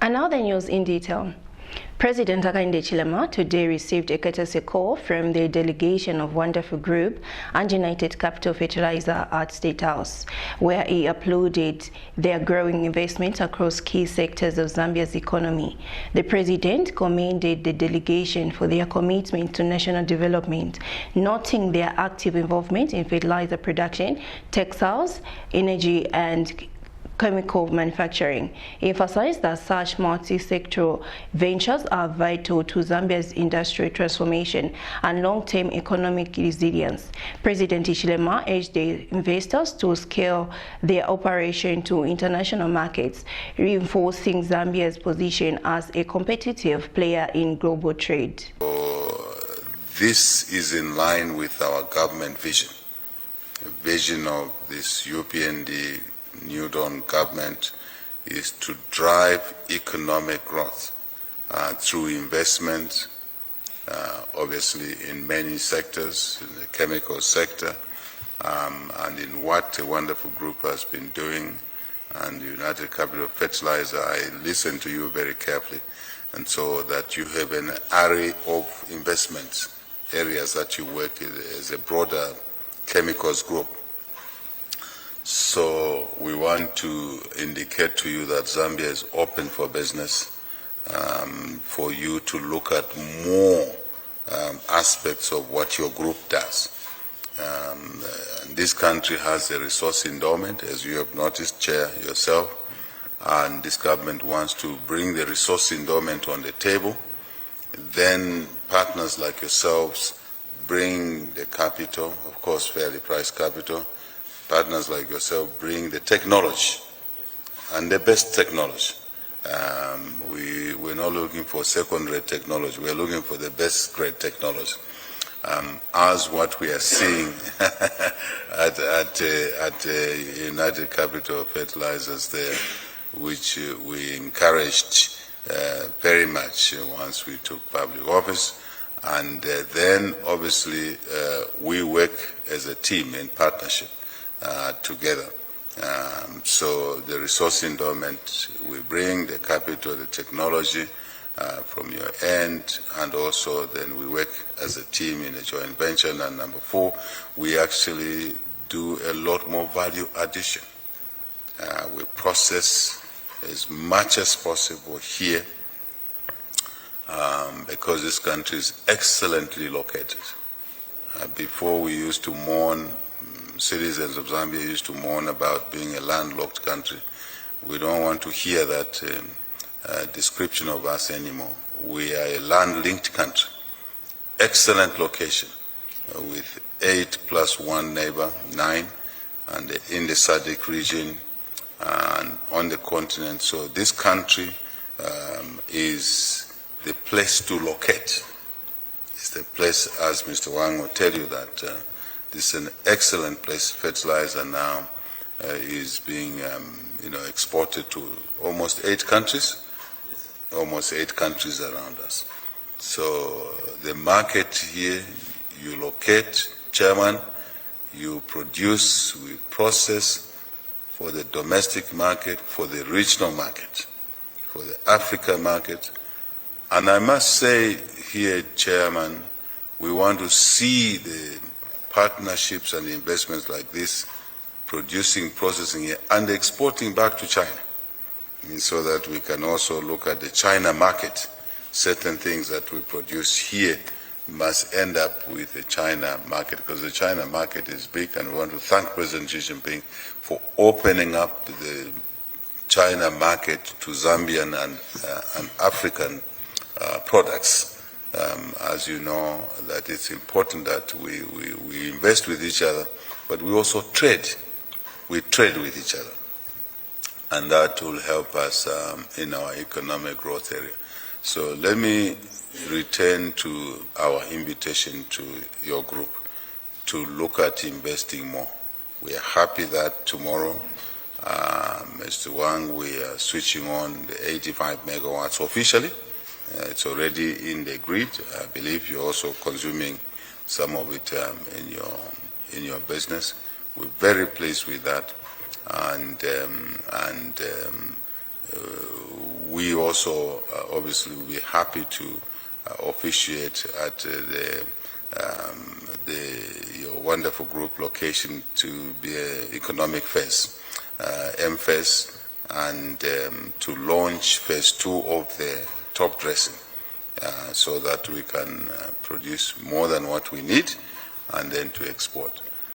And now the news in detail. President Hichilema today received a courtesy call from the delegation of Wonderful Group and United Capital Fertilizer at State House, where he applauded their growing investment across key sectors of Zambia's economy. The president commended the delegation for their commitment to national development, noting their active involvement in fertilizer production, textiles, energy, and chemical manufacturing. He emphasized that such multi-sectoral ventures are vital to Zambia's industrial transformation and long-term economic resilience. President Hichilema urged the investors to scale their operation to international markets, reinforcing Zambia's position as a competitive player in global trade. This is in line with our government vision, a vision of this UPND New Dawn government is to drive economic growth through investment, obviously in many sectors, in the chemical sector, and in what a Wonderful Group has been doing, and United Capital Fertilizer. I listened to you very carefully, and so that you have an array of investments, areas that you work in as a broader chemicals group. So we want to indicate to you that Zambia is open for business, for you to look at more aspects of what your group does. This country has a resource endowment, as you have noticed, Chair, yourself, and this government wants to bring the resource endowment on the table. Then partners like yourselves bring the capital, of course fairly priced capital. Partners like yourself bring the technology, and the best technology. We're not looking for second-rate technology. We're looking for the best grade technology. As what we are seeing at United Capital Fertilizers there, which we encouraged very much once we took public office. And then obviously we work as a team in partnership together. So the resource endowment we bring, the capital, the technology from your end, and also then we work as a team in a joint venture. And number 4, we actually do a lot more value addition. We process as much as possible here because this country is excellently located. Before we used to mourn, citizens of Zambia used to mourn about being a landlocked country. We don't want to hear that description of us anymore. We are a land-linked country. Excellent location with 8 + 1 neighbor, 9, and in the SADC region and on the continent. So this country is the place to locate. It's the place, as Mr. Wang will tell you, that this is an excellent place. Fertilizer now is being exported to almost 8 countries, almost 8 countries around us. So the market here, you locate, Chairman, you produce, we process for the domestic market, for the regional market, for the Africa market. And I must say here, Chairman, we want to see the partnerships and investments like this, producing, processing here, and exporting back to China, so that we can also look at the China market. Certain things that we produce here must end up with the China market, because the China market is big, and we want to thank President Xi Jinping for opening up the China market to Zambian and African products. As you know, that it's important that we invest with each other, but we also trade. We trade with each other, and that will help us in our economic growth area. So let me return to our invitation to your group to look at investing more. We are happy that tomorrow, Mr. Wang, we are switching on the 85 megawatts officially. It's already in the grid. I believe you're also consuming some of it in your business. We're very pleased with that, and we also obviously will be happy to officiate at your wonderful group location to be an economic phase, M-phase, and to launch phase 2 of the top dressing so that we can produce more than what we need and then to export.